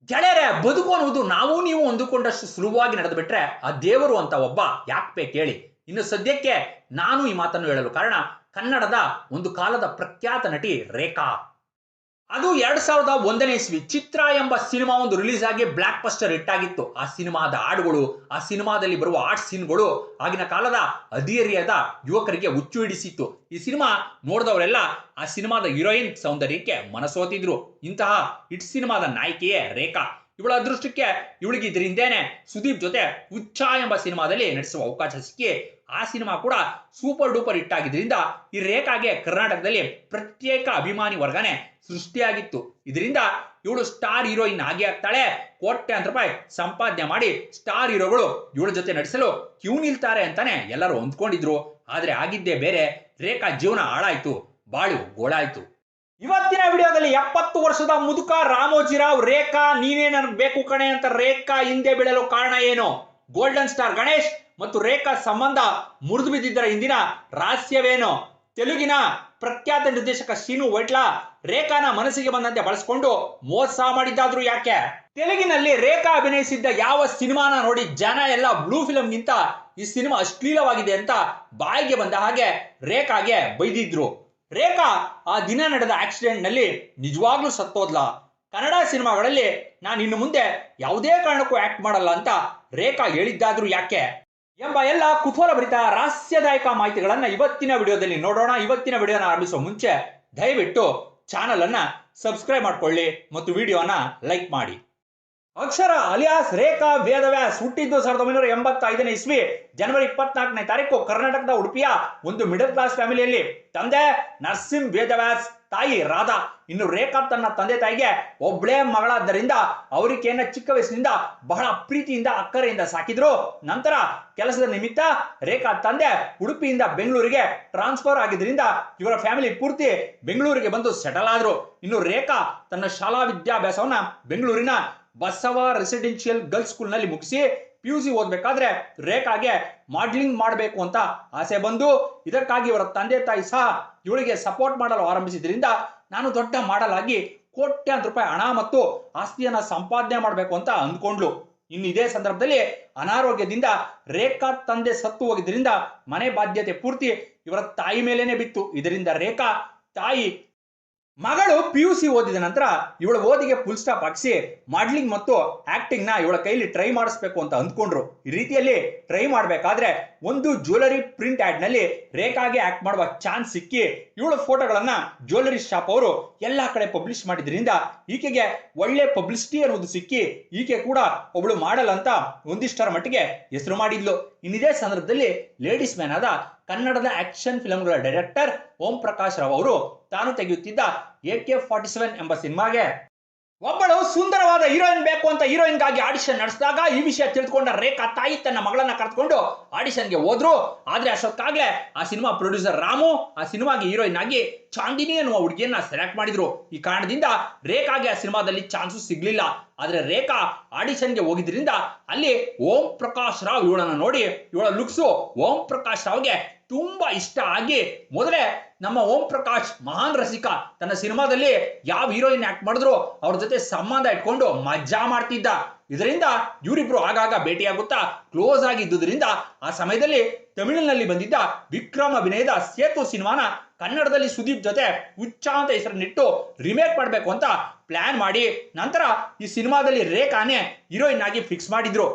ಗೆಳೆಯರೆ, ಬದುಕು ಅನ್ನುವುದು ನಾವು ನೀವು ಅಂದುಕೊಂಡಷ್ಟು ಸುಲಭವಾಗಿ ನಡೆದು ಬಿಟ್ರೆ ಆ ದೇವರು ಅಂತ ಒಬ್ಬ ಯಾಕೆ ಬೇಕು ಹೇಳಿ. ಇನ್ನು ಸದ್ಯಕ್ಕೆ ನಾನು ಈ ಮಾತನ್ನು ಹೇಳಲು ಕಾರಣ, ಕನ್ನಡದ ಒಂದು ಕಾಲದ ಪ್ರಖ್ಯಾತ ನಟಿ ರೇಖಾ. ಅದು 2001ನೇ ಇಸ್ವಿ ಚಿತ್ರ ಎಂಬ ಸಿನಿಮಾ ಒಂದು ರಿಲೀಸ್ ಆಗಿ ಬ್ಲಾಕ್ ಬಸ್ಟರ್ ಹಿಟ್ ಆಗಿತ್ತು. ಆ ಸಿನಿಮಾದ ಹಾಡುಗಳು, ಆ ಸಿನಿಮಾದಲ್ಲಿ ಬರುವ ಆರ್ಟ್ ಸೀನ್ಗಳು ಆಗಿನ ಕಾಲದ ಹದಿಹರೆಯದ ಯುವಕರಿಗೆ ಹುಚ್ಚು ಹಿಡಿಸಿತ್ತು. ಈ ಸಿನಿಮಾ ನೋಡಿದವರೆಲ್ಲ ಆ ಸಿನಿಮಾದ ಹೀರೋಯಿನ್ ಸೌಂದರ್ಯಕ್ಕೆ ಮನಸೋತಿದ್ರು. ಇಂತಹ ಹಿಟ್ ಸಿನಿಮಾದ ನಾಯಕಿಯೇ ರೇಖಾ. ಇವಳ ಅದೃಷ್ಟಕ್ಕೆ ಇವಳಿಗೆ ಇದರಿಂದೇನೆ ಸುದೀಪ್ ಜೊತೆ ಹುಚ್ಚ ಎಂಬ ಸಿನಿಮಾದಲ್ಲಿ ನಟಿಸುವ ಅವಕಾಶ ಸಿಕ್ಕಿ ಆ ಸಿನಿಮಾ ಕೂಡ ಸೂಪರ್ ಡೂಪರ್ ಹಿಟ್ ಆಗಿದ್ರಿಂದ ಈ ರೇಖಾಗೆ ಕರ್ನಾಟಕದಲ್ಲಿ ಪ್ರತ್ಯೇಕ ಅಭಿಮಾನಿ ವರ್ಗನೆ ಸೃಷ್ಟಿಯಾಗಿತ್ತು. ಇದರಿಂದ ಇವಳು ಸ್ಟಾರ್ ಹೀರೋಯಿನ್ ಆಗಿ ಆಗ್ತಾಳೆ. ಕೋಟ್ಯಾಂತರ ರೂಪಾಯಿ ಸಂಪಾದನೆ ಮಾಡಿ ಸ್ಟಾರ್ ಹೀರೋಗಳು ಇವಳ ಜೊತೆ ನಟಿಸಲು ಕ್ಯೂ ನಿಲ್ತಾರೆ ಅಂತಾನೆ ಎಲ್ಲರೂ ಅಂದ್ಕೊಂಡಿದ್ರು. ಆದ್ರೆ ಆಗಿದ್ದೇ ಬೇರೆ. ರೇಖಾ ಜೀವನ ಹಾಳಾಯ್ತು, ಬಾಳು ಗೋಳಾಯ್ತು. ಇವತ್ತಿನ ವಿಡಿಯೋದಲ್ಲಿ 70 ವರ್ಷದ ಮುದುಕ ರಾಮೋಜಿರಾವ್ ರೇಖಾ ನೀನೇ ನನಗೆ ಬೇಕು ಕಣೆ ಅಂತ ರೇಖಾ ಹಿಂದೆ ಬೀಳಲು ಕಾರಣ ಏನು, ಗೋಲ್ಡನ್ ಸ್ಟಾರ್ ಗಣೇಶ್ ಮತ್ತು ರೇಖಾ ಸಂಬಂಧ ಮುರಿದು ಬಿದ್ದಿದ್ದರ ಹಿಂದಿನ ರಹಸ್ಯವೇನು, ತೆಲುಗಿನ ಪ್ರಖ್ಯಾತ ನಿರ್ದೇಶಕ ಶೀನು ವೈಟ್ಲ ರೇಖಾನ ಮನಸ್ಸಿಗೆ ಬಂದಂತೆ ಬಳಸಿಕೊಂಡು ಮೋಸ ಮಾಡಿದ್ದಾದ್ರು ಯಾಕೆ, ತೆಲುಗಿನಲ್ಲಿ ರೇಖಾ ಅಭಿನಯಿಸಿದ್ದ ಯಾವ ಸಿನಿಮಾನ ನೋಡಿ ಜನ ಎಲ್ಲ ಬ್ಲೂ ಫಿಲಂಗಿಂತ ಈ ಸಿನಿಮಾ ಅಶ್ಲೀಲವಾಗಿದೆ ಅಂತ ಬಾಯಿಗೆ ಬಂದ ಹಾಗೆ ರೇಖಾಗೆ ಬೈದಿದ್ರು. ರೇಖಾ ಆ ದಿನ ನಡೆದ ಆಕ್ಸಿಡೆಂಟ್ ನಲ್ಲಿ ನಿಜವಾಗ್ಲೂ ಸತ್ತೋದ್ಲ. ಕನ್ನಡ ಸಿನಿಮಾಗಳಲ್ಲಿ ನಾನು ಇನ್ನು ಮುಂದೆ ಯಾವುದೇ ಕಾರಣಕ್ಕೂ ಆಕ್ಟ್ ಮಾಡಲ್ಲ ಅಂತ ರೇಖಾ ಹೇಳಿದ್ದಾದ್ರು ಯಾಕೆ ಎಂಬ ಎಲ್ಲ ಕುತೂಹಲಭರಿತ ರಹಸ್ಯದಾಯಕ ಮಾಹಿತಿಗಳನ್ನ ಇವತ್ತಿನ ವಿಡಿಯೋದಲ್ಲಿ ನೋಡೋಣ. ಇವತ್ತಿನ ವಿಡಿಯೋನ ಆರಂಭಿಸುವ ಮುಂಚೆ ದಯವಿಟ್ಟು ಚಾನಲ್ ಅನ್ನ ಸಬ್ಸ್ಕ್ರೈಬ್ ಮಾಡ್ಕೊಳ್ಳಿ ಮತ್ತು ವಿಡಿಯೋನ ಲೈಕ್ ಮಾಡಿ. ಅಕ್ಷರ ಅಲಿಯಾಸ್ ರೇಖಾ ವೇದವ್ಯಾಸ್ ಹುಟ್ಟಿದ್ದು 1985ನೇ ಇಸ್ವಿ ಜನವರಿ 24ನೇ ತಾರೀಕು ಕರ್ನಾಟಕದ ಉಡುಪಿಯ ಒಂದು ಮಿಡಲ್ ಕ್ಲಾಸ್ ಫ್ಯಾಮಿಲಿಯಲ್ಲಿ. ತಂದೆ ನರಸಿಂಹ ವೇದವ್ಯಾಸ್, ತಾಯಿ ರಾಧಾ. ಇನ್ನು ರೇಖಾ ತನ್ನ ತಂದೆ ತಾಯಿಗೆ ಒಬ್ಳೇ ಮಗಳಾದ್ದರಿಂದ ಅವರಿಕೆಯನ್ನ ಚಿಕ್ಕ ವಯಸ್ಸಿನಿಂದ ಬಹಳ ಪ್ರೀತಿಯಿಂದ ಅಕ್ಕರೆಯಿಂದ ಸಾಕಿದ್ರು. ನಂತರ ಕೆಲಸದ ನಿಮಿತ್ತ ರೇಖಾ ತಂದೆ ಉಡುಪಿಯಿಂದ ಬೆಂಗಳೂರಿಗೆ ಟ್ರಾನ್ಸ್ಫರ್ ಆಗಿದ್ರಿಂದ ಇವರ ಫ್ಯಾಮಿಲಿ ಪೂರ್ತಿ ಬೆಂಗಳೂರಿಗೆ ಬಂದು ಸೆಟಲ್ ಆದ್ರು. ಇನ್ನು ರೇಖಾ ತನ್ನ ಶಾಲಾ ವಿದ್ಯಾಭ್ಯಾಸವನ್ನ ಬೆಂಗಳೂರಿನ ಬಸವ ರೆಸಿಡೆನ್ಷಿಯಲ್ ಗರ್ಲ್ಸ್ ಸ್ಕೂಲ್ ನಲ್ಲಿ ಮುಗಿಸಿ PUC ಓದ್ಬೇಕಾದ್ರೆ ರೇಖಾಗೆ ಮಾಡ್ಲಿಂಗ್ ಮಾಡಬೇಕು ಅಂತ ಆಸೆ ಬಂದು ಇದಕ್ಕಾಗಿ ಇವರ ತಂದೆ ತಾಯಿ ಸಹ ಇವಳಿಗೆ ಸಪೋರ್ಟ್ ಮಾಡಲು ಆರಂಭಿಸಿದ್ರಿಂದ ನಾನು ದೊಡ್ಡ ಮಾಡಲ್ ಆಗಿ ಕೋಟ್ಯಾಂತರ ರೂಪಾಯಿ ಹಣ ಮತ್ತು ಆಸ್ತಿಯನ್ನ ಸಂಪಾದನೆ ಮಾಡಬೇಕು ಅಂತ ಅಂದ್ಕೊಂಡ್ಲು. ಇನ್ನು ಇದೇ ಸಂದರ್ಭದಲ್ಲಿ ಅನಾರೋಗ್ಯದಿಂದ ರೇಖಾ ತಂದೆ ಸತ್ತು ಹೋಗಿದ್ರಿಂದ ಮನೆ ಬಾಧ್ಯತೆ ಪೂರ್ತಿ ಇವರ ತಾಯಿ ಮೇಲೇನೆ ಬಿತ್ತು. ಇದರಿಂದ ರೇಖಾ ತಾಯಿ ಮಗಳು PUC ಓದಿದ ನಂತರ ಇವಳ ಓದಿಗೆ ಫುಲ್ ಸ್ಟಾಪ್ ಹಾಕಿಸಿ ಮಾಡ್ಲಿಂಗ್ ಮತ್ತು ಆಕ್ಟಿಂಗ್ ನ ಇವಳ ಕೈಲಿ ಟ್ರೈ ಮಾಡಿಸ್ಬೇಕು ಅಂತ ಅಂದ್ಕೊಂಡ್ರು. ಈ ರೀತಿಯಲ್ಲಿ ಟ್ರೈ ಮಾಡಬೇಕಾದ್ರೆ ಒಂದು ಜ್ಯುವೆಲರಿ ಪ್ರಿಂಟ್ ಆಡ್ ನಲ್ಲಿ ರೇಖಾಗೆ ಆಕ್ಟ್ ಮಾಡುವ ಚಾನ್ಸ್ ಸಿಕ್ಕಿ ಇವಳ ಫೋಟೋಗಳನ್ನ ಜ್ಯುವೆಲರಿ ಶಾಪ್ ಅವರು ಎಲ್ಲಾ ಕಡೆ ಪಬ್ಲಿಷ್ ಮಾಡಿದ್ರಿಂದ ಈಕೆಗೆ ಒಳ್ಳೆ ಪಬ್ಲಿಸಿಟಿ ಅನ್ನೋದು ಸಿಕ್ಕಿ ಈಕೆ ಕೂಡ ಒಬ್ಳು ಮಾಡಲ್ ಅಂತ ಒಂದಿಷ್ಟರ ಮಟ್ಟಿಗೆ ಹೆಸರು ಮಾಡಿದ್ಲು. ಇನ್ನಿದೇ ಸಂದರ್ಭದಲ್ಲಿ ಲೇಡೀಸ್ ಮ್ಯಾನ್ ಆದ ಕನ್ನಡದ ಆಕ್ಷನ್ ಫಿಲ್ಮ್ಗಳ ಡೈರೆಕ್ಟರ್ ಓಂ ಪ್ರಕಾಶ್ ರಾವ್ ಅವರು ತಾನು ತೆಗೆಯುತ್ತಿದ್ದ AK-47 ಎಂಬ ಸಿನಿಮಾಗೆ ಒಬ್ಬಳು ಸುಂದರವಾದ ಹೀರೋಯಿನ್ ಬೇಕು ಅಂತ ಹೀರೋಯಿನ್ಗಾಗಿ ಆಡಿಷನ್ ನಡೆಸಿದಾಗ ಈ ವಿಷಯ ತಿಳಿದುಕೊಂಡ ರೇಖಾ ತಾಯಿ ತನ್ನ ಮಗಳನ್ನ ಕರೆದುಕೊಂಡು ಆಡಿಷನ್ಗೆ ಹೋದ್ರು. ಆದ್ರೆ ಅಷ್ಟೊತ್ತಾಗ್ಲೇ ಆ ಸಿನಿಮಾ ಪ್ರೊಡ್ಯೂಸರ್ ರಾಮು ಆ ಸಿನಿಮಾಗೆ ಹೀರೋಯಿನ್ ಆಗಿ ಚಾಂದಿನಿ ಅನ್ನುವ ಹುಡುಗಿಯನ್ನ ಸೆಲೆಕ್ಟ್ ಮಾಡಿದ್ರು. ಈ ಕಾರಣದಿಂದ ರೇಖಾಗೆ ಆ ಸಿನಿಮಾದಲ್ಲಿ ಚಾನ್ಸು ಸಿಗ್ಲಿಲ್ಲ. ಆದ್ರೆ ರೇಖಾ ಆಡಿಷನ್ಗೆ ಹೋಗಿದ್ರಿಂದ ಅಲ್ಲಿ ಓಂ ಪ್ರಕಾಶ್ ರಾವ್ ಇವಳನ್ನ ನೋಡಿ ಇವಳ ಲುಕ್ಸು ಓಂ ಪ್ರಕಾಶ್ ರಾವ್ಗೆ ತುಂಬಾ ಇಷ್ಟ ಆಗಿ ಮೊದಲೇ ನಮ್ಮ ಓಂ ಪ್ರಕಾಶ್ ಮಹಾನ್ ರಸಿಕ, ತನ್ನ ಸಿನಿಮಾದಲ್ಲಿ ಯಾವ ಹೀರೋಯಿನ್ ಆಕ್ಟ್ ಮಾಡಿದ್ರು ಅವ್ರ ಜೊತೆ ಸಂಬಂಧ ಇಟ್ಕೊಂಡು ಮಜಾ ಮಾಡ್ತಿದ್ದ. ಇದರಿಂದ ಇವರಿಬ್ರು ಆಗಾಗ ಭೇಟಿಯಾಗುತ್ತಾ ಕ್ಲೋಸ್ ಆಗಿದ್ದುದರಿಂದ ಆ ಸಮಯದಲ್ಲಿ ತಮಿಳಿನಲ್ಲಿ ಬಂದಿದ್ದ ವಿಕ್ರಮ್ ಅಭಿನಯದ ಸೇತು ಸಿನಿಮಾನ ಕನ್ನಡದಲ್ಲಿ ಸುದೀಪ್ ಜೊತೆ ಹುಚ್ಚ ಅಂತ ಹೆಸರನ್ನಿಟ್ಟು ರಿಮೇಕ್ ಮಾಡಬೇಕು ಅಂತ ಪ್ಲಾನ್ ಮಾಡಿ ನಂತರ ಈ ಸಿನಿಮಾದಲ್ಲಿ ರೇಖಾನೇ ಹೀರೋಯಿನ್ ಆಗಿ ಫಿಕ್ಸ್ ಮಾಡಿದ್ರು.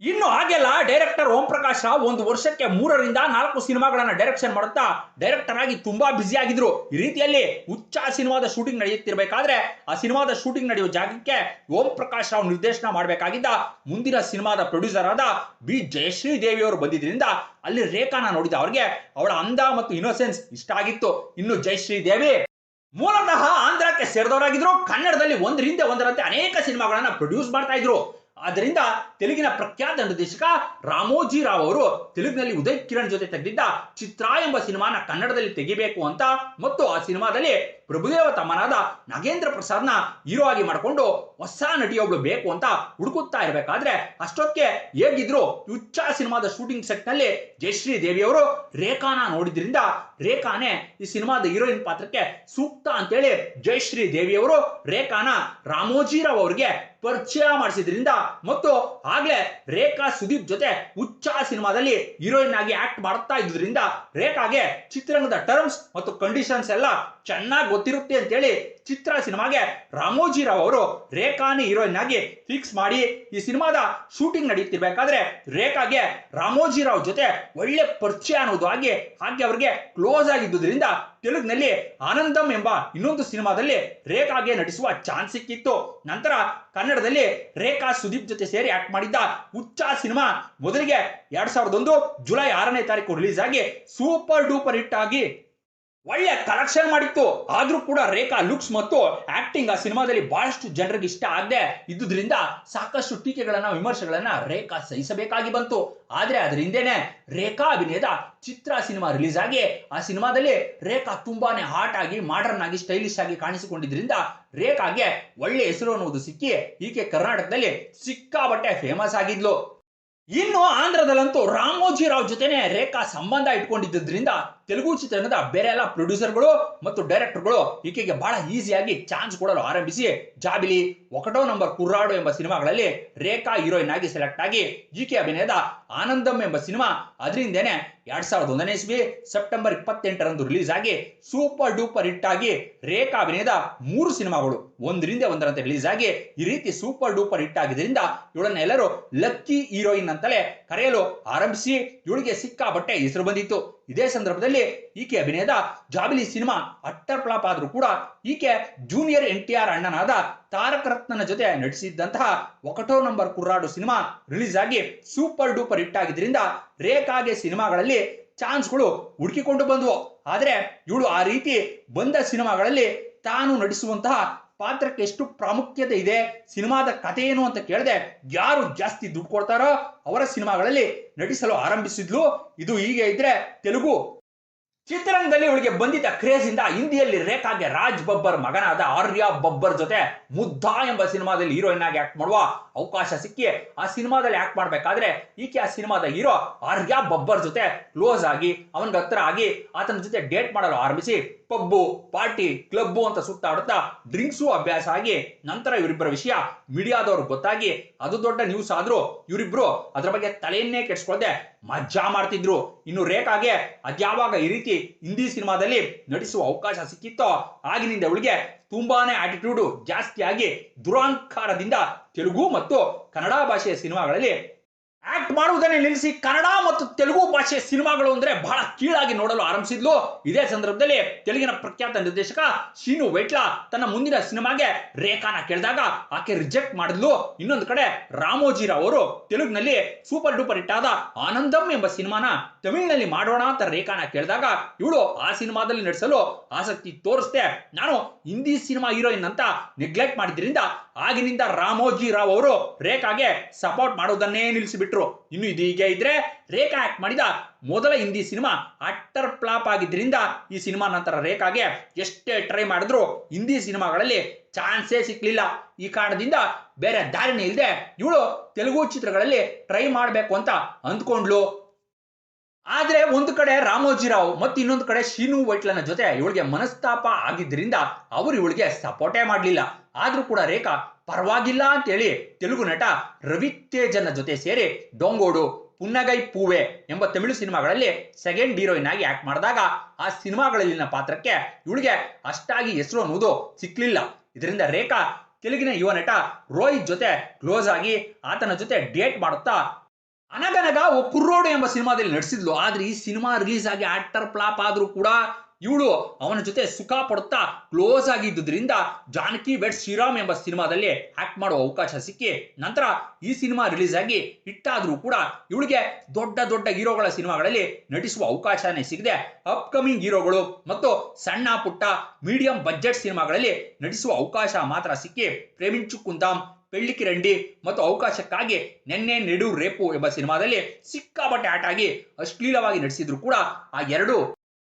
ಇನ್ನು ಹಾಗೆಲ್ಲ ಡೈರೆಕ್ಟರ್ ಓಂ ಪ್ರಕಾಶ್ ರಾವ್ ಒಂದು ವರ್ಷಕ್ಕೆ 3 ರಿಂದ 4 ಸಿನಿಮಾಗಳನ್ನ ಡೈರೆಕ್ಷನ್ ಮಾಡುತ್ತಾ ಡೈರೆಕ್ಟರ್ ಆಗಿ ತುಂಬಾ ಬ್ಯುಸಿ ಆಗಿದ್ರು. ಈ ರೀತಿಯಲ್ಲಿ ಹುಚ್ಚ ಸಿನಿಮಾದ ಶೂಟಿಂಗ್ ನಡೆಯುತ್ತಿರಬೇಕಾದ್ರೆ ಆ ಸಿನಿಮಾದ ಶೂಟಿಂಗ್ ನಡೆಯುವ ಜಾಗಕ್ಕೆ ಓಂ ಪ್ರಕಾಶ್ ರಾವ್ ನಿರ್ದೇಶನ ಮಾಡಬೇಕಾಗಿದ್ದ ಮುಂದಿನ ಸಿನಿಮಾದ ಪ್ರೊಡ್ಯೂಸರ್ ಆದ ಬಿ ಜಯಶ್ರೀ ದೇವಿ ಅವರು ಬಂದಿದ್ರಿಂದ ಅಲ್ಲಿ ರೇಖಾನ ನೋಡಿದ ಅವ್ರಿಗೆ ಅವಳ ಅಂದ ಮತ್ತು ಇನ್ನೋಸೆನ್ಸ್ ಇಷ್ಟ ಆಗಿತ್ತು. ಇನ್ನು ಜಯಶ್ರೀ ದೇವಿ ಮೂಲತಃ ಆಂಧ್ರಕ್ಕೆ ಸೇರಿದವರಾಗಿದ್ರು. ಕನ್ನಡದಲ್ಲಿ ಒಂದರಿಂದ ಒಂದರಂತೆ ಅನೇಕ ಸಿನಿಮಾಗಳನ್ನ ಪ್ರೊಡ್ಯೂಸ್ ಮಾಡ್ತಾ ಇದ್ರು. ಆದ್ದರಿಂದ ತೆಲುಗಿನ ಪ್ರಖ್ಯಾತ ನಿರ್ದೇಶಕ ರಾಮೋಜಿ ರಾವ್ ಅವರು ತೆಲುಗಿನಲ್ಲಿ ಉದಯ್ ಕಿರಣ್ ಜೊತೆ ತೆಗೆದಿದ್ದ ಚಿತ್ರ ಎಂಬ ಸಿನಿಮಾನ ಕನ್ನಡದಲ್ಲಿ ತೆಗಿಬೇಕು ಅಂತ ಮತ್ತು ಆ ಸಿನಿಮಾದಲ್ಲಿ ಪ್ರಭುದೇವ ತಮ್ಮನಾದ ನಾಗೇಂದ್ರ ಪ್ರಸಾದ್ನ ಹೀರೋ ಆಗಿ ಮಾಡಿಕೊಂಡು ಹೊಸ ನಟಿಯೊಬ್ಳು ಬೇಕು ಅಂತ ಹುಡುಕುತ್ತಾ ಇರಬೇಕಾದ್ರೆ ಅಷ್ಟೊತ್ತಿಗೆ ಹೇಗಿದ್ರು ಹುಚ್ಚ ಸಿನಿಮಾದ ಶೂಟಿಂಗ್ ಸೆಟ್ ನಲ್ಲಿ ಜಯಶ್ರೀ ದೇವಿ ಅವರು ರೇಖಾನ ನೋಡಿದ್ರಿಂದ ರೇಖಾನೇ ಈ ಸಿನಿಮಾದ ಹೀರೋಯಿನ್ ಪಾತ್ರಕ್ಕೆ ಸೂಕ್ತ ಅಂತೇಳಿ ಜಯಶ್ರೀ ದೇವಿ ಅವರು ರೇಖಾನ ರಾಮೋಜಿರಾವ್ ಅವರಿಗೆ ಪರಿಚಯ ಮಾಡಿಸಿದ್ರಿಂದ ಮತ್ತು ಆಗ್ಲೇ ರೇಖಾ ಸುದೀಪ್ ಜೊತೆ ಹುಚ್ಚ ಸಿನಿಮಾದಲ್ಲಿ ಹೀರೋಯಿನ್ ಆಗಿ ಆಕ್ಟ್ ಮಾಡ್ತಾ ಇದ್ರಿಂದ ರೇಖಾಗೆ ಚಿತ್ರರಂಗದ ಟರ್ಮ್ಸ್ ಮತ್ತು ಕಂಡೀಷನ್ಸ್ ಎಲ್ಲ ಚೆನ್ನಾಗಿ ಗೊತ್ತಿರುತ್ತೆ ಅಂತೇಳಿ ಚಿತ್ರ ಸಿನಿಮಾಗೆ ರಾಮೋಜಿರಾವ್ ಅವರು ರೇಖಾನಿ ಹೀರೋಯಿನ್ ಆಗಿ ಫಿಕ್ಸ್ ಮಾಡಿ ಈ ಸಿನಿಮಾದ ಶೂಟಿಂಗ್ ನಡೀತಿರ್ಬೇಕಾದ್ರೆ ರೇಖಾಗೆ ರಾಮೋಜಿರಾವ್ ಜೊತೆ ಒಳ್ಳೆ ಪರಿಚಯ ಅನ್ನೋದು ಹಾಗೆ ಅವ್ರಿಗೆ ಕ್ಲೋಸ್ ಆಗಿದ್ದುದರಿಂದ ತೆಲುಗಿನಲ್ಲಿ ಆನಂದಂ ಎಂಬ ಇನ್ನೊಂದು ಸಿನಿಮಾದಲ್ಲಿ ರೇಖಾಗೆ ನಟಿಸುವ ಚಾನ್ಸ್ ಸಿಕ್ಕಿತ್ತು. ನಂತರ ಕನ್ನಡದಲ್ಲಿ ರೇಖಾ ಸುದೀಪ್ ಜೊತೆ ಸೇರಿ ಆಕ್ಟ್ ಮಾಡಿದ್ದ ಹುಚ್ಚ ಸಿನಿಮಾ ಮೊದಲಿಗೆ 2001 ಜುಲೈ 6ನೇ ತಾರೀಕು ರಿಲೀಸ್ ಆಗಿ ಸೂಪರ್ ಡೂಪರ್ ಹಿಟ್ ಆಗಿ ಒಳ್ಳೆ ಕಲೆಕ್ಷನ್ ಮಾಡಿತ್ತು. ಆದ್ರೂ ಕೂಡ ರೇಖಾ ಲುಕ್ಸ್ ಮತ್ತು ಆಕ್ಟಿಂಗ್ ಆ ಸಿನಿಮಾದಲ್ಲಿ ಬಹಳಷ್ಟು ಜನರಿಗೆ ಇಷ್ಟ ಆಗದೆ ಇದ್ದುದರಿಂದ ಸಾಕಷ್ಟು ಟೀಕೆಗಳನ್ನ ವಿಮರ್ಶೆಗಳನ್ನ ರೇಖಾ ಸಹಿಸಬೇಕಾಗಿ ಬಂತು. ಆದ್ರೆ ಅದರ ಹಿಂದೆನೆ ರೇಖಾ ಅಭಿನಯದ ಚಿತ್ರ ಸಿನಿಮಾ ರಿಲೀಸ್ ಆಗಿ ಆ ಸಿನಿಮಾದಲ್ಲಿ ರೇಖಾ ತುಂಬಾನೇ ಹಾಟ್ ಆಗಿ ಮಾಡರ್ನ್ ಆಗಿ ಸ್ಟೈಲಿಶ್ ಆಗಿ ಕಾಣಿಸಿಕೊಂಡಿದ್ರಿಂದ ರೇಖಾಗೆ ಒಳ್ಳೆ ಹೆಸರು ಅನ್ನೋದು ಸಿಕ್ಕಿ ಈಕೆ ಕರ್ನಾಟಕದಲ್ಲಿ ಸಿಕ್ಕಾಬಟ್ಟೆ ಫೇಮಸ್ ಆಗಿದ್ಲು. ಇನ್ನು ಆಂಧ್ರದಲ್ಲಂತೂ ರಾಮೋಜಿರಾವ್ ಜೊತೆನೆ ರೇಖಾ ಸಂಬಂಧ ಇಟ್ಕೊಂಡಿದ್ದರಿಂದ ತೆಲುಗು ಚಿತ್ರರಂಗದ ಬೇರೆ ಎಲ್ಲ ಪ್ರೊಡ್ಯೂಸರ್ಗಳು ಮತ್ತು ಡೈರೆಕ್ಟರ್ಗಳು ಈಕೆಗೆ ಬಹಳ ಈಸಿಯಾಗಿ ಚಾನ್ಸ್ ಕೊಡಲು ಆರಂಭಿಸಿ ಜಾಬಿಲಿ, ఒకటో ನಂಬರ್ ಕುರ್ರಾಡು ಎಂಬ ಸಿನಿಮಾಗಳಲ್ಲಿ ರೇಖಾ ಹೀರೋಯಿನ್ ಆಗಿ ಸೆಲೆಕ್ಟ್ ಆಗಿ ಈಕೆ ಅಭಿನಯದ ಆನಂದಂ ಎಂಬ ಸಿನಿಮಾ ಅದರಿಂದೇನೆ 2001ನೇ ಇಸ್ವಿ ಸೆಪ್ಟೆಂಬರ್ 28ರಂದು ರಿಲೀಸ್ ಆಗಿ ಸೂಪರ್ ಡೂಪರ್ ಹಿಟ್ ಆಗಿ ರೇಖಾ ಅಭಿನಯದ 3 ಸಿನಿಮಾಗಳು ಒಂದರಿಂದ ಒಂದರಂತೆ ರಿಲೀಸ್ ಆಗಿ ಈ ರೀತಿ ಸೂಪರ್ ಡೂಪರ್ ಹಿಟ್ ಆಗಿದ್ರಿಂದ ಇವಳನ್ನ ಎಲ್ಲರೂ ಲಕ್ಕಿ ಹೀರೋಯಿನ್ ಅಂತಲೇ ಕರೆಯಲು ಆರಂಭಿಸಿ ಇವಳಿಗೆ ಸಿಕ್ಕಾಬಟ್ಟೆ ಹೆಸರು ಬಂದಿತ್ತು. ಇದೇ ಸಂದರ್ಭದಲ್ಲಿ ಈಕೆ ಅಭಿನಯದ ಜಾಬಿಲಿ ಸಿನಿಮಾ ಅಟ್ಟರ್ ಫ್ಲಾಪ್ ಆದ್ರೂ ಕೂಡ ಈಕೆ ಜೂನಿಯರ್ NTR ಅಣ್ಣನಾದ ತಾರಕ ರತ್ನನ ಜೊತೆ ನಟಿಸಿದ್ದಂತಹ ఒకటో ನಂಬರ್ ಕುರ್ರಾಡು ಸಿನಿಮಾ ರಿಲೀಸ್ ಆಗಿ ಸೂಪರ್ ಡೂಪರ್ ಹಿಟ್ ಆಗಿದ್ರಿಂದ ರೇಖಾಗೆ ಸಿನಿಮಾಗಳಲ್ಲಿ ಚಾನ್ಸ್ಗಳು ಹುಡುಕಿಕೊಂಡು ಬಂದವು. ಆದ್ರೆ ಇವಳು ಆ ರೀತಿ ಬಂದ ಸಿನಿಮಾಗಳಲ್ಲಿ ತಾನು ನಟಿಸುವಂತಹ ಪಾತ್ರಕ್ಕೆ ಎಷ್ಟು ಪ್ರಾಮುಖ್ಯತೆ ಇದೆ, ಸಿನಿಮಾದ ಕಥೆ ಏನು ಅಂತ ಕೇಳದೆ ಯಾರು ಜಾಸ್ತಿ ದುಡ್ಡು ಕೊಡ್ತಾರೋ ಅವರ ಸಿನಿಮಾಗಳಲ್ಲಿ ನಟಿಸಲು ಆರಂಭಿಸಿದ್ಲು. ಇದು ಹೀಗೆ ಇದ್ರೆ ತೆಲುಗು ಚಿತ್ರರಂಗದಲ್ಲಿ ಇವಳಿಗೆ ಬಂದಿದ್ದ ಕ್ರೇಜ್ ಇಂದ ಹಿಂದಿಯಲ್ಲಿ ರೇಖಾಗೆ ರಾಜ್ ಬಬ್ಬರ್ ಮಗನಾದ ಆರ್ಯ ಬಬ್ಬರ್ ಜೊತೆ ಮುದ್ದಾ ಎಂಬ ಸಿನಿಮಾದಲ್ಲಿ ಹೀರೋಯಿನ್ ಆಗಿ ಆಕ್ಟ್ ಮಾಡುವ ಅವಕಾಶ ಸಿಕ್ಕಿ ಆ ಸಿನಿಮಾದಲ್ಲಿ ಆಕ್ಟ್ ಮಾಡ್ಬೇಕಾದ್ರೆ ಈಕೆ ಆ ಸಿನಿಮಾದ ಹೀರೋ ಆರ್ಯ ಬಬ್ಬರ್ ಜೊತೆ ಕ್ಲೋಸ್ ಆಗಿ ಅವನಿಗೆ ಹತ್ರ ಆಗಿ ಆತನ ಜೊತೆ ಡೇಟ್ ಮಾಡಲು ಆರಂಭಿಸಿ ಪಬ್ಬು, ಪಾರ್ಟಿ, ಕ್ಲಬ್ಬು ಅಂತ ಸುತ್ತಾಡುತ್ತಾ ಡ್ರಿಂಕ್ಸು ಅಭ್ಯಾಸ ಆಗಿ ನಂತರ ಇವರಿಬ್ಬರ ವಿಷಯ ಮೀಡಿಯಾದವರು ಗೊತ್ತಾಗಿ ಅದು ದೊಡ್ಡ ನ್ಯೂಸ್ ಆದ್ರೂ ಇವರಿಬ್ರು ಅದರ ಬಗ್ಗೆ ತಲೆಯನ್ನೇ ಕೆಡಿಸ್ಕೊಳ್ಳದೆ ಮಜಾ ಮಾಡ್ತಿದ್ರು. ಇನ್ನು ರೇಖಾಗೆ ಅದ್ಯಾವಾಗ ಈ ರೀತಿ ಹಿಂದಿ ಸಿನಿಮಾದಲ್ಲಿ ನಟಿಸುವ ಅವಕಾಶ ಸಿಕ್ಕಿತ್ತೋ ಆಗಿನಿಂದ ಇವಳಿಗೆ ತುಂಬಾನೇ ಆಟಿಟ್ಯೂಡ್ ಜಾಸ್ತಿ ಆಗಿ ದುರಾಂಕಾರದಿಂದ ತೆಲುಗು ಮತ್ತು ಕನ್ನಡ ಭಾಷೆಯ ಸಿನಿಮಾಗಳಲ್ಲಿ ಆಕ್ಟ್ ಮಾಡುವುದನ್ನೇ ನಿಲ್ಲಿಸಿ ಕನ್ನಡ ಮತ್ತು ತೆಲುಗು ಭಾಷೆಯ ಸಿನಿಮಾಗಳು ಅಂದ್ರೆ ಬಹಳ ಕೀಳಾಗಿ ನೋಡಲು ಆರಂಭಿಸಿದ್ಲು. ಇದೇ ಸಂದರ್ಭದಲ್ಲಿ ತೆಲುಗಿನ ಪ್ರಖ್ಯಾತ ನಿರ್ದೇಶಕ ಶೀನು ವೈಟ್ಲಾ ತನ್ನ ಮುಂದಿನ ಸಿನಿಮಾಗೆ ರೇಖಾನ ಕೇಳಿದಾಗ ಆಕೆ ರಿಜೆಕ್ಟ್ ಮಾಡಿದ್ಲು. ಇನ್ನೊಂದು ಕಡೆ ರಾಮೋಜಿರಾವ್ ಅವರು ತೆಲುಗಿನಲ್ಲಿ ಸೂಪರ್ ಡೂಪರ್ ಹಿಟ್ ಆದ ಆನಂದಂ ಎಂಬ ಸಿನಿಮಾನ ತಮಿಳಿನಲ್ಲಿ ಮಾಡೋಣ ಅಂತ ರೇಖಾನ ಕೇಳಿದಾಗ ಇವಳು ಆ ಸಿನಿಮಾದಲ್ಲಿ ನಟಿಸಲು ಆಸಕ್ತಿ ತೋರಿಸ್ದೆ, ನಾನು ಹಿಂದಿ ಸಿನಿಮಾ ಹೀರೋಯಿನ್ ಅಂತ ನೆಗ್ಲೆಕ್ಟ್ ಮಾಡಿದ್ರಿಂದ ಆಗಿನಿಂದ ರಾಮೋಜಿರಾವ್ ಅವರು ರೇಖಾಗೆ ಸಪೋರ್ಟ್ ಮಾಡುವುದನ್ನೇ ನಿಲ್ಲಿಸಿಬಿಟ್ರು. ಇನ್ನು ಇದು ಹೀಗೆ ಇದ್ರೆ ರೇಖಾ ಆಕ್ಟ್ ಮಾಡಿದ ಮೊದಲ ಹಿಂದಿ ಸಿನಿಮಾ ಅಟ್ಟರ್ ಫ್ಲಾಪ್ ಆಗಿದ್ರಿಂದ ಈ ಸಿನಿಮಾ ನಂತರ ರೇಖಾಗೆ ಎಷ್ಟೇ ಟ್ರೈ ಮಾಡಿದ್ರು ಹಿಂದಿ ಸಿನಿಮಾಗಳಲ್ಲಿ ಚಾನ್ಸೇ ಸಿಕ್ಲಿಲ್ಲ. ಈ ಕಾರಣದಿಂದ ಬೇರೆ ದಾರಿನೇ ಇಲ್ಲದೆ ಇವಳು ತೆಲುಗು ಚಿತ್ರಗಳಲ್ಲಿ ಟ್ರೈ ಮಾಡಬೇಕು ಅಂತ ಅಂದ್ಕೊಂಡ್ಲು. ಆದ್ರೆ ಒಂದು ಕಡೆ ರಾಮೋಜಿರಾವ್ ಮತ್ತು ಇನ್ನೊಂದು ಕಡೆ ಶೀನು ವೈಟ್ಲನ ಜೊತೆ ಇವಳಿಗೆ ಮನಸ್ತಾಪ ಆಗಿದ್ರಿಂದ ಅವರು ಇವಳಿಗೆ ಸಪೋರ್ಟೇ ಮಾಡಲಿಲ್ಲ. ಆದ್ರೂ ಕೂಡ ರೇಖಾ ಪರವಾಗಿಲ್ಲ ಅಂತೇಳಿ ತೆಲುಗು ನಟ ರವಿತೇಜನ ಜೊತೆ ಸೇರಿ ಡೊಂಗೋಡು, ಪುನ್ನಗೈ ಪೂವೆ ಎಂಬ ತಮಿಳು ಸಿನಿಮಾಗಳಲ್ಲಿ ಸೆಕೆಂಡ್ ಹೀರೋಯಿನ್ ಆಗಿ ಆಕ್ಟ್ ಮಾಡಿದಾಗ ಆ ಸಿನಿಮಾಗಳಲ್ಲಿನ ಪಾತ್ರಕ್ಕೆ ಇವಳಿಗೆ ಅಷ್ಟಾಗಿ ಹೆಸರು ಅನ್ನೋದು ಸಿಕ್ಲಿಲ್ಲ. ಇದರಿಂದ ರೇಖಾ ತೆಲುಗಿನ ಯುವ ನಟ ರೋಹಿತ್ ಜೊತೆ ಕ್ಲೋಸ್ ಆಗಿ ಆತನ ಜೊತೆ ಡೇಟ್ ಮಾಡುತ್ತಾ ಅನಗನಗ ಓ ಕುರ್ರೋಡು ಎಂಬ ಸಿನಿಮಾದಲ್ಲಿ ನಟಿಸಿದ್ಲು. ಆದ್ರೆ ಈ ಸಿನಿಮಾ ರಿಲೀಸ್ ಆಗಿ ಆಕ್ಟರ್ ಫ್ಲಾಪ್ ಆದ್ರೂ ಕೂಡ ಇವಳು ಅವನ ಜೊತೆ ಸುಖ ಪಡುತ್ತಾ ಕ್ಲೋಸ್ ಆಗಿದ್ದುದರಿಂದ ಜಾನಕಿ ವೆಡ್ಸ್ ಶ್ರೀರಾಮ್ ಎಂಬ ಸಿನಿಮಾದಲ್ಲಿ ಆಕ್ಟ್ ಮಾಡುವ ಅವಕಾಶ ಸಿಕ್ಕಿ ನಂತರ ಈ ಸಿನಿಮಾ ರಿಲೀಸ್ ಆಗಿ ಹಿಟ್ ಆದ್ರೂ ಕೂಡ ಇವಳಿಗೆ ದೊಡ್ಡ ದೊಡ್ಡ ಹೀರೋಗಳ ಸಿನಿಮಾಗಳಲ್ಲಿ ನಟಿಸುವ ಅವಕಾಶನೇ ಸಿಗದೆ ಅಪ್ಕಮಿಂಗ್ ಹೀರೋಗಳು ಮತ್ತು ಸಣ್ಣ ಪುಟ್ಟ ಮೀಡಿಯಂ ಬಜೆಟ್ ಸಿನಿಮಾಗಳಲ್ಲಿ ನಟಿಸುವ ಅವಕಾಶ ಮಾತ್ರ ಸಿಕ್ಕಿ ಪ್ರೇಮಿಂಚುಕುಂದಾಂ, ಪೆಳ್ಳಿಕಿರಂಡಿ ಮತ್ತು ಅವಕಾಶಕ್ಕಾಗಿ ನೆನ್ನೆ ನೆಡು ರೇಪು ಎಂಬ ಸಿನಿಮಾದಲ್ಲಿ ಸಿಕ್ಕಾಪಟ್ಟೆ ಆಟ ಆಗಿ ಅಶ್ಲೀಲವಾಗಿ ನಡೆಸಿದ್ರು ಕೂಡ ಆ ಎರಡು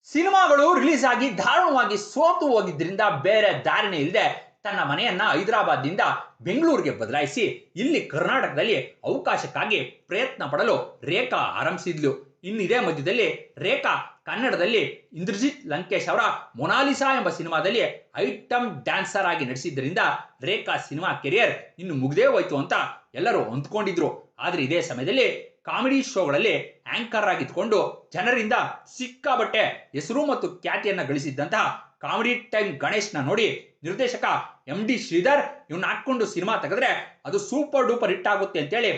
ಸಿನಿಮಾಗಳು ರಿಲೀಸ್ ಆಗಿ ದಾರುಣವಾಗಿ ಸೋತು ಹೋಗಿದ್ರಿಂದ ಬೇರೆ ದಾರಿನೇ ಇಲ್ಲದೆ ತನ್ನ ಮನೆಯನ್ನ ಹೈದರಾಬಾದ್ನಿಂದ ಬೆಂಗಳೂರಿಗೆ ಬದಲಾಯಿಸಿ ಇಲ್ಲಿ ಕರ್ನಾಟಕದಲ್ಲಿ ಅವಕಾಶಕ್ಕಾಗಿ ಪ್ರಯತ್ನ ಪಡಲು ರೇಖಾ ಆರಂಭಿಸಿದ್ಲು. ಇನ್ನಿದೇ ಮಧ್ಯದಲ್ಲಿ ರೇಖಾ ಕನ್ನಡದಲ್ಲಿ ಇಂದ್ರಜಿತ್ ಲಂಕೇಶ್ ಅವರ ಮೊನಾಲಿಸಾ ಎಂಬ ಸಿನಿಮಾದಲ್ಲಿ ಐಟಮ್ ಡ್ಯಾನ್ಸರ್ ಆಗಿ ನಡೆಸಿದ್ದರಿಂದ ರೇಖಾ ಸಿನಿಮಾ ಕೆರಿಯರ್ ಇನ್ನು ಮುಗ್ದೇ ಹೋಯ್ತು ಅಂತ ಎಲ್ಲರೂ ಅಂದ್ಕೊಂಡಿದ್ರು. ಆದ್ರೆ ಇದೇ ಸಮಯದಲ್ಲಿ ಕಾಮಿಡಿ ಶೋಗಳಲ್ಲಿ ಆಂಕರ್ ಆಗಿದ್ದುಕೊಂಡು ಜನರಿಂದ ಸಿಕ್ಕಾಬಟ್ಟೆ ಹೆಸರು ಮತ್ತು ಖ್ಯಾತಿಯನ್ನ ಗಳಿಸಿದ್ದಂತಹ ಕಾಮಿಡಿ ಟೈಮ್ ಗಣೇಶ್ನ ನೋಡಿ ನಿರ್ದೇಶಕ MD ಶ್ರೀಧರ್ ಇವನ್ನ ಹಾಕೊಂಡು ಸಿನಿಮಾ ತೆಗೆದ್ರೆ ಅದು ಸೂಪರ್ ಡೂಪರ್ ಹಿಟ್ ಆಗುತ್ತೆ ಅಂತೇಳಿ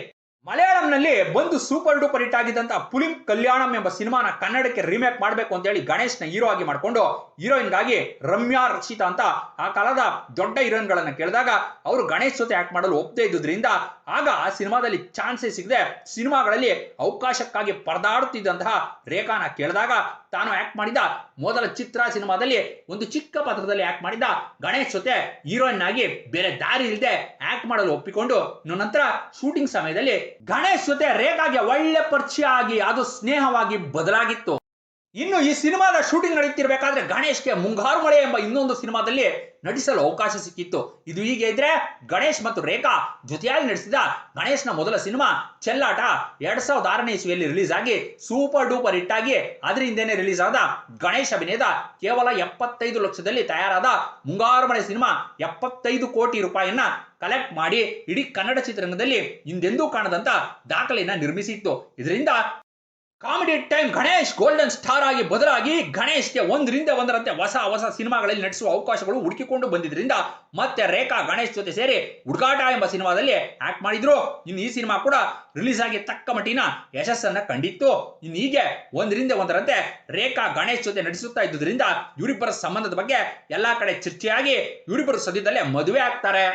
ಮಲಯಾಳಂನಲ್ಲಿ ಬಂದು ಸೂಪರ್ ಡೂಪರ್ ಹಿಟ್ ಆಗಿದ್ದಂತ ಪುಲಿಂ ಕಲ್ಯಾಣಂ ಎಂಬ ಸಿನಿಮಾನ ಕನ್ನಡಕ್ಕೆ ರೀಮೇಕ್ ಮಾಡಬೇಕು ಅಂತ ಹೇಳಿ ಗಣೇಶ್ನ ಹೀರೋ ಆಗಿ ಮಾಡ್ಕೊಂಡು ಹೀರೋಯಿನ್ಗಾಗಿ ರಮ್ಯಾ ರಕ್ಷಿತಾ ಅಂತ ಆ ಕಾಲದ ದೊಡ್ಡ ಹೀರೋಯಿನ್ಗಳನ್ನ ಕೇಳಿದಾಗ ಅವರು ಗಣೇಶ್ ಜೊತೆ ಆಕ್ಟ್ ಮಾಡಲು ಒಪ್ಪದೇ ಇದ್ದುದರಿಂದ ಆಗ ಆ ಸಿನಿಮಾದಲ್ಲಿ ಚಾನ್ಸೇ ಸಿಗದೆ ಸಿನಿಮಾಗಳಲ್ಲಿ ಅವಕಾಶಕ್ಕಾಗಿ ಪರದಾಡುತ್ತಿದ್ದಂತಹ ರೇಖಾನ ಕೇಳಿದಾಗ ತಾನು ಆಕ್ಟ್ ಮಾಡಿದ ಮೊದಲ ಚಿತ್ರ ಸಿನಿಮಾದಲ್ಲಿ ಒಂದು ಚಿಕ್ಕ ಪಾತ್ರದಲ್ಲಿ ಆಕ್ಟ್ ಮಾಡಿದ ಗಣೇಶ್ ಜೊತೆ ಹೀರೋಯಿನ್ ಆಗಿ ಬೇರೆ ದಾರಿ ಇಲ್ಲದೆ ಆಕ್ಟ್ ಮಾಡಲು ಒಪ್ಪಿಕೊಂಡು ಇನ್ನು ನಂತರ ಶೂಟಿಂಗ್ ಸಮಯದಲ್ಲಿ ಗಣೇಶ್ ಜೊತೆ ರೇಖಾಗೆ ಒಳ್ಳೆ ಪರಿಚಯ ಆಗಿ ಅದು ಸ್ನೇಹವಾಗಿ ಬದಲಾಗಿತ್ತು. ಇನ್ನು ಈ ಸಿನಿಮಾದ ಶೂಟಿಂಗ್ ನಡೆಯುತ್ತಿರಬೇಕಾದ್ರೆ ಗಣೇಶ್ಗೆ ಮುಂಗಾರು ಮಳೆ ಎಂಬ ಇನ್ನೊಂದು ಸಿನಿಮಾದಲ್ಲಿ ನಟಿಸಲು ಅವಕಾಶ ಸಿಕ್ಕಿತ್ತು. ಇದು ಹೀಗೆ ಇದ್ರೆ ಗಣೇಶ್ ಮತ್ತು ರೇಖಾ ಜೊತೆಯಾಗಿ ನಡೆಸಿದ ಗಣೇಶ್ನ ಮೊದಲ ಸಿನಿಮಾ ಚೆಲ್ಲಾಟ 2006ನೇ ಇಸ್ವಿಯಲ್ಲಿ ರಿಲೀಸ್ ಆಗಿ ಸೂಪರ್ ಡೂಪರ್ ಹಿಟ್ ಆಗಿ ಅದರ ಹಿಂದೆನೆ ರಿಲೀಸ್ ಆದ ಗಣೇಶ್ ಅಭಿನಯದ ಕೇವಲ 75 ಲಕ್ಷದಲ್ಲಿ ತಯಾರಾದ ಮುಂಗಾರು ಮಳೆ ಸಿನಿಮಾ 75 ಕೋಟಿ ರೂಪಾಯಿಯನ್ನ ಕಲೆಕ್ಟ್ ಮಾಡಿ ಇಡೀ ಕನ್ನಡ ಚಿತ್ರರಂಗದಲ್ಲಿ ಹಿಂದೆಂದೂ ಕಾಣದಂತ ದಾಖಲೆಯನ್ನ ನಿರ್ಮಿಸಿತ್ತು. ಇದರಿಂದ comedy time Ganesh golden star ಆಗಿ ಬದಲಾಗಿ ಗಣೇಶ್ಗೆ ಒಂದರಿಂದ ಒಂದರಂತೆ ಹೊಸ ಹೊಸ ಸಿನಿಮಾಗಳಲ್ಲಿ ನಟಿಸುವ ಅವಕಾಶಗಳು ಹುಡುಕಿಕೊಂಡು ಬಂದಿದ್ರಿಂದ ಮತ್ತೆ ರೇಖಾ ಗಣೇಶ್ ಜೊತೆ ಸೇರಿ ಹುಡುಗಾಟ ಎಂಬ ಸಿನಿಮಾದಲ್ಲಿ ಆಕ್ಟ್ ಮಾಡಿದ್ರು. ಇನ್ನು ಈ ಸಿನಿಮಾ ಕೂಡ ರಿಲೀಸ್ ಆಗಿ ತಕ್ಕ ಮಟ್ಟಿನ ಯಶಸ್ಸನ್ನ ಕಂಡಿತ್ತು. ಇನ್ನು ಹೀಗೆ ಒಂದರಿಂದ ಒಂದರಂತೆ ರೇಖಾ ಗಣೇಶ್ ಜೊತೆ ನಟಿಸುತ್ತಾ ಇದ್ದುದರಿಂದ ಇವರಿಬ್ಬರ ಸಂಬಂಧದ ಬಗ್ಗೆ ಎಲ್ಲಾ ಕಡೆ ಚರ್ಚೆಯಾಗಿ ಇವರಿಬ್ಬರು ಸದ್ಯದಲ್ಲೇ ಮದುವೆ ಆಗ್ತಾರೆ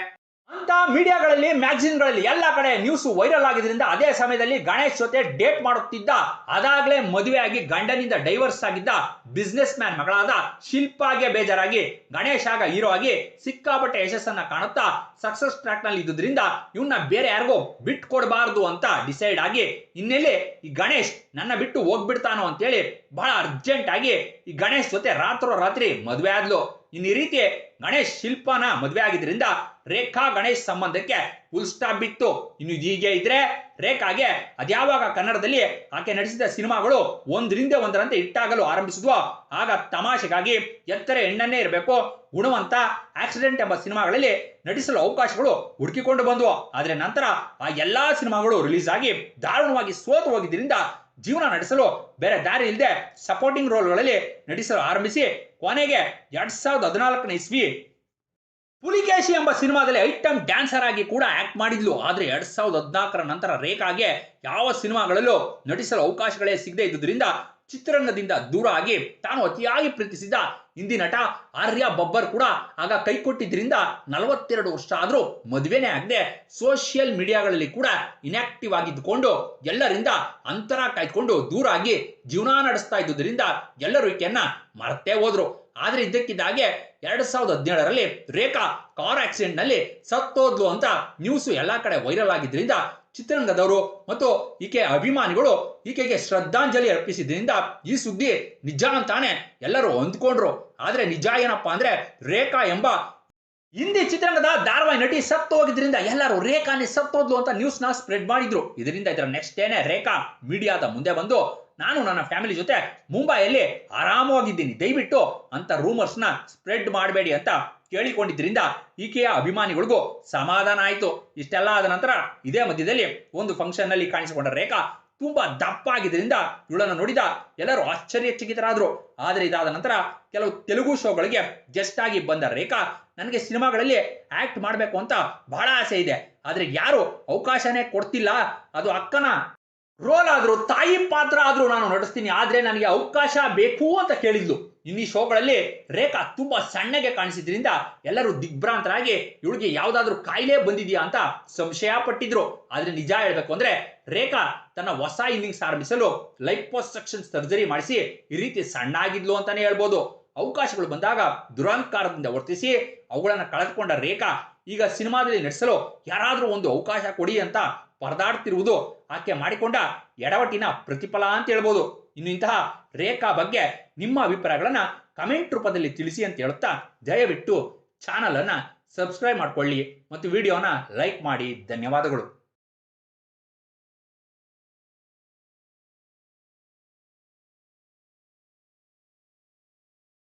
ಅಂತ ಮೀಡಿಯಾಗಳಲ್ಲಿ ಮ್ಯಾಗಝಿನ್ಗಳಲ್ಲಿ ಎಲ್ಲ ಕಡೆ ನ್ಯೂಸ್ ವೈರಲ್ ಆಗಿದ್ರಿಂದ ಅದೇ ಸಮಯದಲ್ಲಿ ಗಣೇಶ್ ಜೊತೆ ಡೇಟ್ ಮಾಡುತ್ತಿದ್ದ ಅದಾಗಲೇ ಮದುವೆ ಆಗಿ ಗಂಡನಿಂದ ಡೈವರ್ಸ್ ಆಗಿದ್ದ ಬಿಸ್ನೆಸ್ ಮ್ಯಾನ್ ಮಗಳಾದ ಶಿಲ್ಪಾಗೆ ಬೇಜಾರಾಗಿ ಗಣೇಶ್ ಆಗ ಹೀರೋ ಆಗಿ ಸಿಕ್ಕಾಪಟ್ಟೆ ಯಶಸ್ಸನ್ನ ಕಾಣುತ್ತಾ ಸಕ್ಸಸ್ ಟ್ರ್ಯಾಕ್ ನಲ್ಲಿ ಇದ್ದುದರಿಂದ ಇವನ್ನ ಬೇರೆ ಯಾರಿಗೂ ಬಿಟ್ಟು ಕೊಡಬಾರದು ಅಂತ ಡಿಸೈಡ್ ಆಗಿ ಇನ್ನೆಲ್ಲಿ ಈ ಗಣೇಶ್ ನನ್ನ ಬಿಟ್ಟು ಹೋಗ್ಬಿಡ್ತಾನೋ ಅಂತೇಳಿ ಬಹಳ ಅರ್ಜೆಂಟ್ ಆಗಿ ಈ ಗಣೇಶ್ ಜೊತೆ ರಾತ್ರಿ ಮದುವೆ ಆದ್ಲು. ಇನ್ನು ಈ ರೀತಿ ಗಣೇಶ್ ಶಿಲ್ಪಾನ ಮದುವೆ ಆಗಿದ್ರಿಂದ ರೇಖಾ ಗಣೇಶ್ ಸಂಬಂಧಕ್ಕೆ ಫುಲ್ ಸ್ಟಾಪ್ ಬಿತ್ತು. ಇನ್ನು ಹೀಗೆ ಇದ್ರೆ ರೇಖಾಗೆ ಅದ್ಯಾವಾಗ ಕನ್ನಡದಲ್ಲಿ ಆಕೆ ನಡೆಸಿದ ಸಿನಿಮಾಗಳು ಒಂದರಿಂದ ಒಂದರಂತೆ ಹಿಟ್ಟಾಗಲು ಆರಂಭಿಸಿದ್ವು ಆಗ ತಮಾಷೆಗಾಗಿ ಎತ್ತರ ಹೆಣ್ಣನ್ನೇ ಇರಬೇಕು, ಗುಣವಂತ, ಆಕ್ಸಿಡೆಂಟ್ ಎಂಬ ಸಿನಿಮಾಗಳಲ್ಲಿ ನಟಿಸಲು ಅವಕಾಶಗಳು ಹುಡುಕಿಕೊಂಡು ಬಂದ್ವು. ಆದ್ರೆ ನಂತರ ಆ ಎಲ್ಲಾ ಸಿನಿಮಾಗಳು ರಿಲೀಸ್ ಆಗಿ ದಾರುಣವಾಗಿ ಸೋತು ಹೋಗಿದ್ದರಿಂದ ಜೀವನ ನಡೆಸಲು ಬೇರೆ ದಾರಿ ಇಲ್ಲದೆ ಸಪೋರ್ಟಿಂಗ್ ರೋಲ್ಗಳಲ್ಲಿ ನಟಿಸಲು ಆರಂಭಿಸಿ ಕೊನೆಗೆ 2014ನೇ ಇಸ್ವಿ ಪುಲಿಕೇಶಿ ಎಂಬ ಸಿನಿಮಾದಲ್ಲಿ ಐಟಮ್ ಡ್ಯಾನ್ಸರ್ ಆಗಿ ಕೂಡ ಆಕ್ಟ್ ಮಾಡಿದ್ಲು. ಆದ್ರೆ 2014ರ ನಂತರ ರೇಖಾಗೆ ಯಾವ ಸಿನಿಮಾಗಳಲ್ಲೂ ನಟಿಸಲು ಅವಕಾಶಗಳೇ ಸಿಗದೆ ಇದ್ದುದರಿಂದ ಚಿತ್ರರಂಗದಿಂದ ದೂರ ಆಗಿ ತಾನು ಅತಿಯಾಗಿ ಪ್ರೀತಿಸಿದ ಹಿಂದಿ ನಟ ಆರ್ಯ ಬಬ್ಬರ್ ಕೂಡ ಆಗ ಕೈ ಕೊಟ್ಟಿದ್ರಿಂದ 42 ವರ್ಷ ಆದ್ರೂ ಮದುವೆನೇ ಆಗದೆ ಸೋಷಿಯಲ್ ಮೀಡಿಯಾಗಳಲ್ಲಿ ಕೂಡ ಇನ್ಆಕ್ಟಿವ್ ಆಗಿದ್ದುಕೊಂಡು ಎಲ್ಲರಿಂದ ಅಂತರ ಕಾಯ್ದುಕೊಂಡು ದೂರ ಆಗಿ ಜೀವನ ನಡೆಸ್ತಾ ಇದ್ದುದರಿಂದ ಎಲ್ಲರೂ ಈಕೆಯನ್ನ ಮರ್ತೇ ಹೋದ್ರು. ಆದ್ರೆ ಇದ್ದಕ್ಕಿದ್ದಾಗೆ 2017ರಲ್ಲಿ ರೇಖಾ ಕಾರ್ ಆಕ್ಸಿಡೆಂಟ್ ನಲ್ಲಿ ಸತ್ತೋದ್ಲು ಅಂತ ನ್ಯೂಸ್ ಎಲ್ಲಾ ಕಡೆ ವೈರಲ್ ಆಗಿದ್ರಿಂದ ಚಿತ್ರರಂಗದವರು ಮತ್ತು ಈಕೆ ಅಭಿಮಾನಿಗಳು ಈಕೆಗೆ ಶ್ರದ್ಧಾಂಜಲಿ ಅರ್ಪಿಸಿದ್ರಿಂದ ಈ ಸುದ್ದಿ ನಿಜ ಅಂತಾನೆ ಎಲ್ಲರೂ ಅಂದ್ಕೊಂಡ್ರು. ಆದ್ರೆ ನಿಜ ಏನಪ್ಪಾ ಅಂದ್ರೆ ರೇಖಾ ಎಂಬ ಹಿಂದಿ ಚಿತ್ರರಂಗದ ಧಾರಾವಾಹಿ ನಟಿ ಸತ್ತು ಹೋಗಿದ್ರಿಂದ ಎಲ್ಲರೂ ರೇಖಾನೇ ಸತ್ತೋದ್ಲು ಅಂತ ನ್ಯೂಸ್ ನ ಸ್ಪ್ರೆಡ್ ಮಾಡಿದ್ರು. ಇದರಿಂದ ಇದರ ನೆಕ್ಸ್ಟ್ ಡೇನೆ ರೇಖಾ ಮೀಡಿಯಾದ ಮುಂದೆ ಬಂದು ನಾನು ನನ್ನ ಫ್ಯಾಮಿಲಿ ಜೊತೆ ಮುಂಬೈಯಲ್ಲಿ ಆರಾಮವಾಗಿದ್ದೀನಿ, ದಯವಿಟ್ಟು ಅಂತ ರೂಮರ್ಸ್ ನ ಸ್ಪ್ರೆಡ್ ಮಾಡಬೇಡಿ ಅಂತ ಕೇಳಿಕೊಂಡಿದ್ರಿಂದ ಈಕೆಯ ಅಭಿಮಾನಿಗಳಿಗೂ ಸಮಾಧಾನ ಆಯ್ತು. ಇಷ್ಟೆಲ್ಲ ಆದ ನಂತರ ಇದೇ ಮಧ್ಯದಲ್ಲಿ ಒಂದು ಫಂಕ್ಷನ್ ನಲ್ಲಿ ಕಾಣಿಸಿಕೊಂಡ ರೇಖಾ ತುಂಬಾ ದಪ್ಪ ಆಗಿದ್ರಿಂದ ಇವಳನ್ನು ನೋಡಿದ ಎಲ್ಲರೂ ಆಶ್ಚರ್ಯಚಕಿತರಾದ್ರು. ಆದ್ರೆ ಇದಾದ ನಂತರ ಕೆಲವು ತೆಲುಗು ಶೋಗಳಿಗೆ ಗೆಸ್ಟ್ ಆಗಿ ಬಂದ ರೇಖಾ ನನಗೆ ಸಿನಿಮಾಗಳಲ್ಲಿ ಆಕ್ಟ್ ಮಾಡಬೇಕು ಅಂತ ಬಹಳ ಆಸೆ ಇದೆ, ಆದ್ರೆ ಯಾರು ಅವಕಾಶನೇ ಕೊಡ್ತಿಲ್ಲ, ಅದು ಅಕ್ಕನ ರೋಲ್ ಆದ್ರೂ ತಾಯಿ ಪಾತ್ರ ಆದ್ರೂ ನಾನು ನಡೆಸ್ತೀನಿ, ಆದ್ರೆ ನನಗೆ ಅವಕಾಶ ಬೇಕು ಅಂತ ಕೇಳಿದ್ಲು. ಇನ್ನೀ ಶೋಗಳಲ್ಲಿ ರೇಖಾ ತುಂಬಾ ಸಣ್ಣಗೆ ಕಾಣಿಸಿದ್ರಿಂದ ಎಲ್ಲರೂ ದಿಗ್ಭ್ರಾಂತರಾಗಿ ಇವಳಿಗೆ ಯಾವ್ದಾದ್ರು ಕಾಯಿಲೆ ಬಂದಿದ್ಯಾ ಅಂತ ಸಂಶಯ ಪಟ್ಟಿದ್ರು. ಆದ್ರೆ ನಿಜ ಹೇಳ್ಬೇಕು ಅಂದ್ರೆ ರೇಖಾ ತನ್ನ ಹೊಸ ಇನ್ನಿಂಗ್ಸ್ ಆರಂಭಿಸಲು ಲೈಪೋಸಕ್ಷನ್ ಸರ್ಜರಿ ಮಾಡಿಸಿ ಈ ರೀತಿ ಸಣ್ಣ ಆಗಿದ್ಲು ಅಂತಾನೆ ಹೇಳ್ಬೋದು. ಅವಕಾಶಗಳು ಬಂದಾಗ ದುರಹಂಕಾರದಿಂದ ವರ್ತಿಸಿ ಅವುಗಳನ್ನು ಕಳೆದುಕೊಂಡ ರೇಖಾ ಈಗ ಸಿನಿಮಾದಲ್ಲಿ ನಡೆಸಲು ಯಾರಾದರೂ ಒಂದು ಅವಕಾಶ ಕೊಡಿ ಅಂತ ಪರದಾಡ್ತಿರುವುದು ಆಕೆ ಮಾಡಿಕೊಂಡ ಎಡವಟ್ಟಿನ ಪ್ರತಿಫಲ ಅಂತ ಹೇಳ್ಬೋದು. ಇನ್ನು ಇಂತಹ ರೇಖಾ ಬಗ್ಗೆ ನಿಮ್ಮ ಅಭಿಪ್ರಾಯಗಳನ್ನ ಕಮೆಂಟ್ ರೂಪದಲ್ಲಿ ತಿಳಿಸಿ ಅಂತ ಹೇಳುತ್ತಾ ದಯವಿಟ್ಟು ಚಾನಲ್ ಅನ್ನ ಸಬ್ಸ್ಕ್ರೈಬ್ ಮಾಡ್ಕೊಳ್ಳಿ ಮತ್ತು ವಿಡಿಯೋನ ಲೈಕ್ ಮಾಡಿ. ಧನ್ಯವಾದಗಳು.